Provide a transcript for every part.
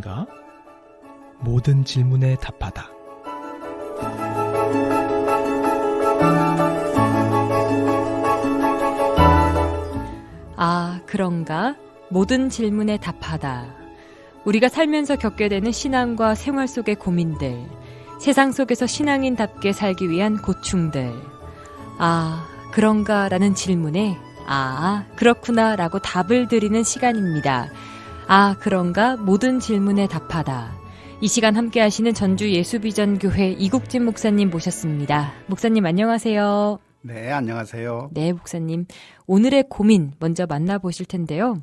그런가? 모든 질문에 답하다. 아, 그런가? 모든 질문에 답하다. 우리가 살면서 겪게 되는 신앙과 생활 속의 고민들, 세상 속에서 신앙인답게 살기 위한 고충들. 아, 그런가? 라는 질문에 아, 그렇구나 라고 답을 드리는 시간입니다. 아, 그런가? 모든 질문에 답하다. 이 시간 함께 하시는 전주 예수비전교회 이국진 목사님 모셨습니다. 목사님 안녕하세요. 네, 안녕하세요. 네, 목사님. 오늘의 고민 먼저 만나보실 텐데요.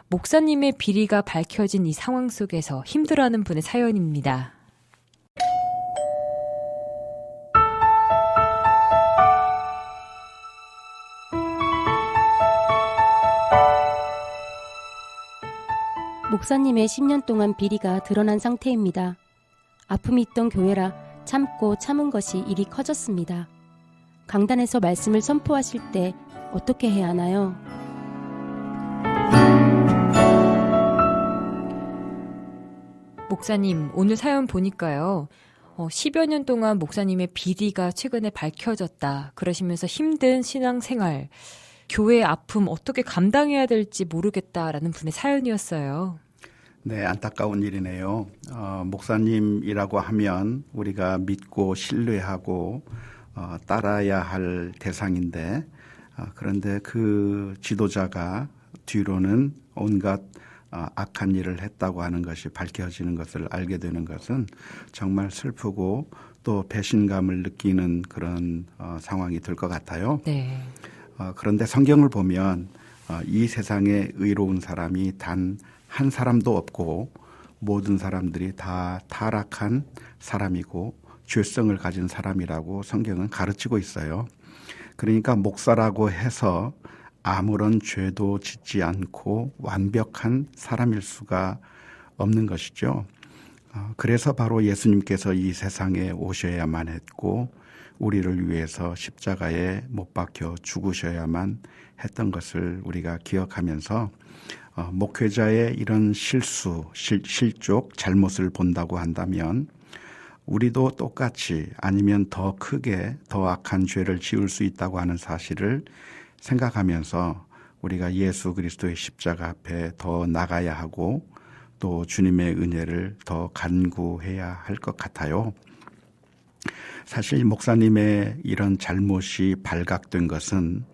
목사님의 비리가 밝혀진 이 상황 속에서 힘들어하는 분의 사연입니다. 목사님의 10년 동안 비리가 드러난 상태입니다. 아픔이 있던 교회라 참고 참은 것이 일이 커졌습니다. 강단에서 말씀을 선포하실 때 어떻게 해야 하나요? 목사님, 오늘 사연 보니까요. 10여 년 동안 목사님의 비리가 최근에 밝혀졌다. 그러시면서 힘든 신앙생활, 교회의 아픔 어떻게 감당해야 될지 모르겠다라는 분의 사연이었어요. 네, 안타까운 일이네요. 목사님이라고 하면 우리가 믿고 신뢰하고 따라야 할 대상인데 그런데 그 지도자가 뒤로는 온갖 악한 일을 했다고 하는 것이 밝혀지는 것을 알게 되는 것은 정말 슬프고 또 배신감을 느끼는 그런 상황이 될 것 같아요. 네. 그런데 성경을 보면 이 세상에 의로운 사람이 단 한 사람도 없고 모든 사람들이 다 타락한 사람이고 죄성을 가진 사람이라고 성경은 가르치고 있어요. 그러니까 목사라고 해서 아무런 죄도 짓지 않고 완벽한 사람일 수가 없는 것이죠. 그래서 바로 예수님께서 이 세상에 오셔야만 했고 우리를 위해서 십자가에 못 박혀 죽으셔야만 했던 것을 우리가 기억하면서 목회자의 이런 실족, 잘못을 본다고 한다면 우리도 똑같이 아니면 더 크게 더 악한 죄를 지을 수 있다고 하는 사실을 생각하면서 우리가 예수 그리스도의 십자가 앞에 더 나가야 하고 또 주님의 은혜를 더 간구해야 할 것 같아요. 사실 목사님의 이런 잘못이 발각된 것은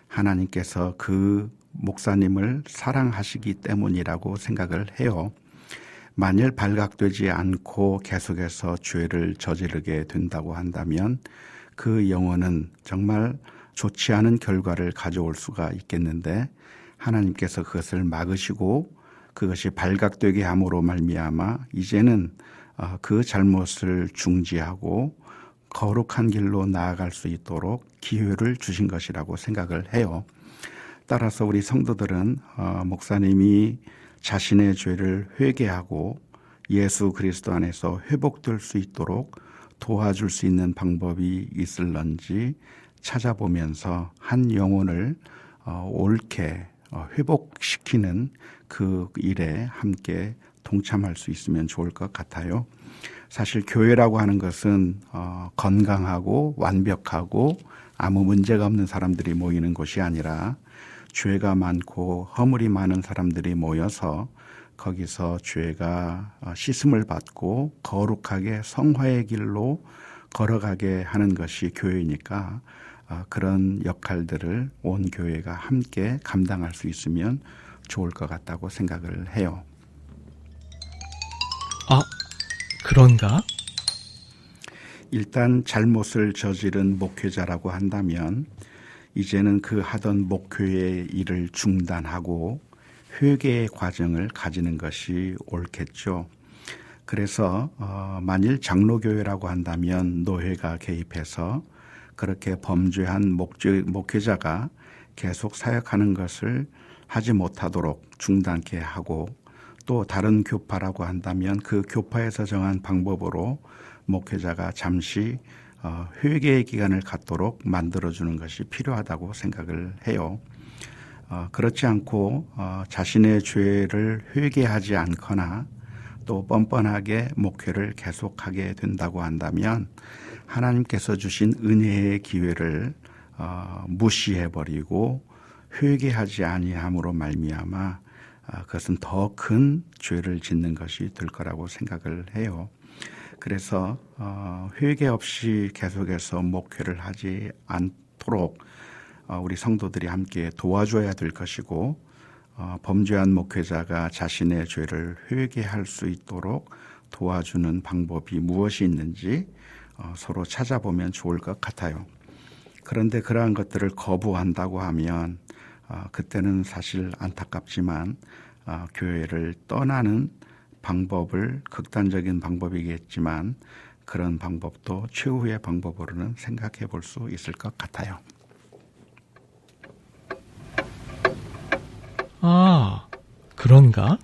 하나님께서 그 목사님을 사랑하시기 때문이라고 생각을 해요. 만일 발각되지 않고 계속해서 죄를 저지르게 된다고 한다면 그 영혼은 정말 좋지 않은 결과를 가져올 수가 있겠는데 하나님께서 그것을 막으시고 그것이 발각되게 함으로 말미암아 이제는 그 잘못을 중지하고 거룩한 길로 나아갈 수 있도록 기회를 주신 것이라고 생각을 해요. 따라서 우리 성도들은 목사님이 자신의 죄를 회개하고 예수 그리스도 안에서 회복될 수 있도록 도와줄 수 있는 방법이 있을런지 찾아보면서 한 영혼을 옳게 회복시키는 그 일에 함께 동참할 수 있으면 좋을 것 같아요. 사실 교회라고 하는 것은 건강하고 완벽하고 아무 문제가 없는 사람들이 모이는 곳이 아니라 죄가 많고 허물이 많은 사람들이 모여서 거기서 죄가 씻음을 받고 거룩하게 성화의 길로 걸어가게 하는 것이 교회이니까 그런 역할들을 온 교회가 함께 감당할 수 있으면 좋을 것 같다고 생각을 해요. 아, 그런가? 일단 잘못을 저지른 목회자라고 한다면 이제는 그 하던 목회의 일을 중단하고 회개의 과정을 가지는 것이 옳겠죠. 그래서 만일 장로교회라고 한다면 노회가 개입해서 그렇게 범죄한 목회자가 계속 사역하는 것을 하지 못하도록 중단케 하고 또 다른 교파라고 한다면 그 교파에서 정한 방법으로 목회자가 잠시 회개의 기간을 갖도록 만들어주는 것이 필요하다고 생각을 해요. 그렇지 않고 자신의 죄를 회개하지 않거나 또 뻔뻔하게 목회를 계속하게 된다고 한다면 하나님께서 주신 은혜의 기회를 무시해버리고 회개하지 아니함으로 말미암아 그것은 더 큰 죄를 짓는 것이 될 거라고 생각을 해요. 그래서 회개 없이 계속해서 목회를 하지 않도록 우리 성도들이 함께 도와줘야 될 것이고 범죄한 목회자가 자신의 죄를 회개할 수 있도록 도와주는 방법이 무엇이 있는지 서로 찾아보면 좋을 것 같아요. 그런데 그러한 것들을 거부한다고 하면 그때는 사실 안타깝지만 교회를 떠나는 방법을 극단적인 방법이겠지만 그런 방법도 최후의 방법으로는 생각해 볼 수 있을 것 같아요. 아, 그런가?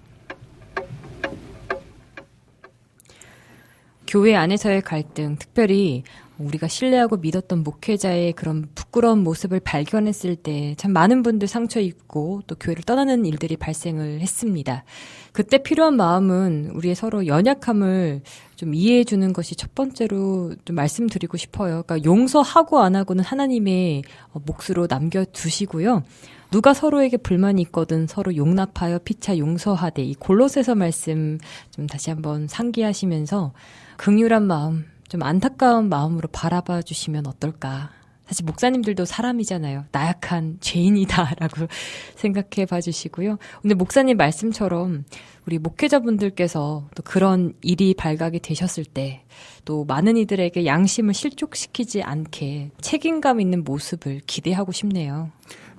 교회 안에서의 갈등, 특별히 우리가 신뢰하고 믿었던 목회자의 그런 부끄러운 모습을 발견했을 때 참 많은 분들 상처 입고 또 교회를 떠나는 일들이 발생을 했습니다. 그때 필요한 마음은 우리의 서로 연약함을 좀 이해해 주는 것이 첫 번째로 좀 말씀드리고 싶어요. 그러니까 용서하고 안 하고는 하나님의 몫으로 남겨두시고요. 누가 서로에게 불만이 있거든 서로 용납하여 피차 용서하되, 이 골로새서 말씀 좀 다시 한번 상기하시면서 긍휼한 마음, 좀 안타까운 마음으로 바라봐 주시면 어떨까. 사실 목사님들도 사람이잖아요. 나약한 죄인이다라고 생각해 봐 주시고요. 근데 목사님 말씀처럼 우리 목회자분들께서 또 그런 일이 발각이 되셨을 때 또 많은 이들에게 양심을 실족시키지 않게 책임감 있는 모습을 기대하고 싶네요.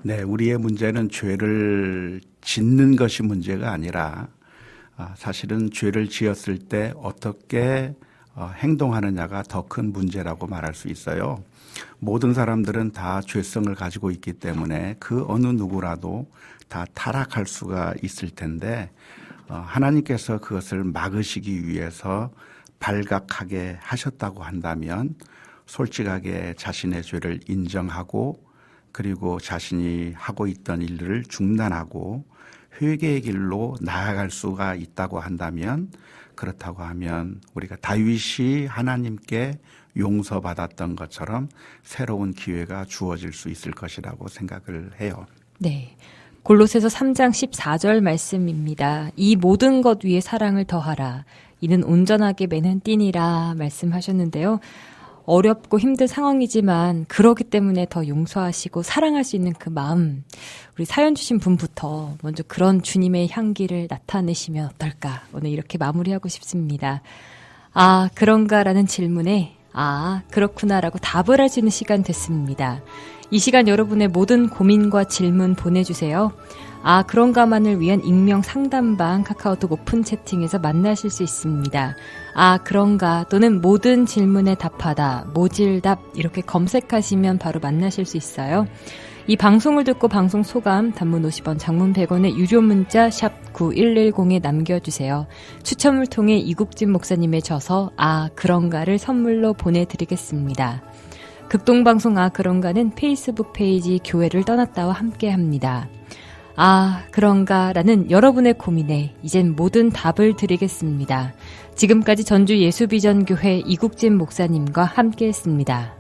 네, 우리의 문제는 죄를 짓는 것이 문제가 아니라 사실은 죄를 지었을 때 어떻게 행동하느냐가 더 큰 문제라고 말할 수 있어요. 모든 사람들은 다 죄성을 가지고 있기 때문에 그 어느 누구라도 다 타락할 수가 있을 텐데 하나님께서 그것을 막으시기 위해서 발각하게 하셨다고 한다면 솔직하게 자신의 죄를 인정하고 그리고 자신이 하고 있던 일들을 중단하고 회개의 길로 나아갈 수가 있다고 한다면, 그렇다고 하면 우리가 다윗이 하나님께 용서받았던 것처럼 새로운 기회가 주어질 수 있을 것이라고 생각을 해요. 네. 골로새서 3장 14절 말씀입니다. 이 모든 것 위에 사랑을 더하라. 이는 온전하게 매는 띠니라 말씀하셨는데요. 어렵고 힘든 상황이지만 그러기 때문에 더 용서하시고 사랑할 수 있는 그 마음, 우리 사연 주신 분부터 먼저 그런 주님의 향기를 나타내시면 어떨까. 오늘 이렇게 마무리하고 싶습니다. 아, 그런가라는 질문에 아, 그렇구나라고 답을 할 수 있는 시간 됐습니다. 이 시간 여러분의 모든 고민과 질문 보내주세요. 아, 그런가만을 위한 익명 상담방 카카오톡 오픈 채팅에서 만나실 수 있습니다. 아, 그런가 또는 모든 질문에 답하다, 모질답 이렇게 검색하시면 바로 만나실 수 있어요. 이 방송을 듣고 방송 소감, 단문 50원, 장문 100원의 유료 문자 샵 9110에 남겨주세요. 추첨을 통해 이국진 목사님의 저서 아, 그런가를 선물로 보내드리겠습니다. 극동방송 아, 그런가는 페이스북 페이지 교회를 떠났다와 함께합니다. 아, 그런가라는 여러분의 고민에 이젠 모든 답을 드리겠습니다. 지금까지 전주 예수비전교회 이국진 목사님과 함께했습니다.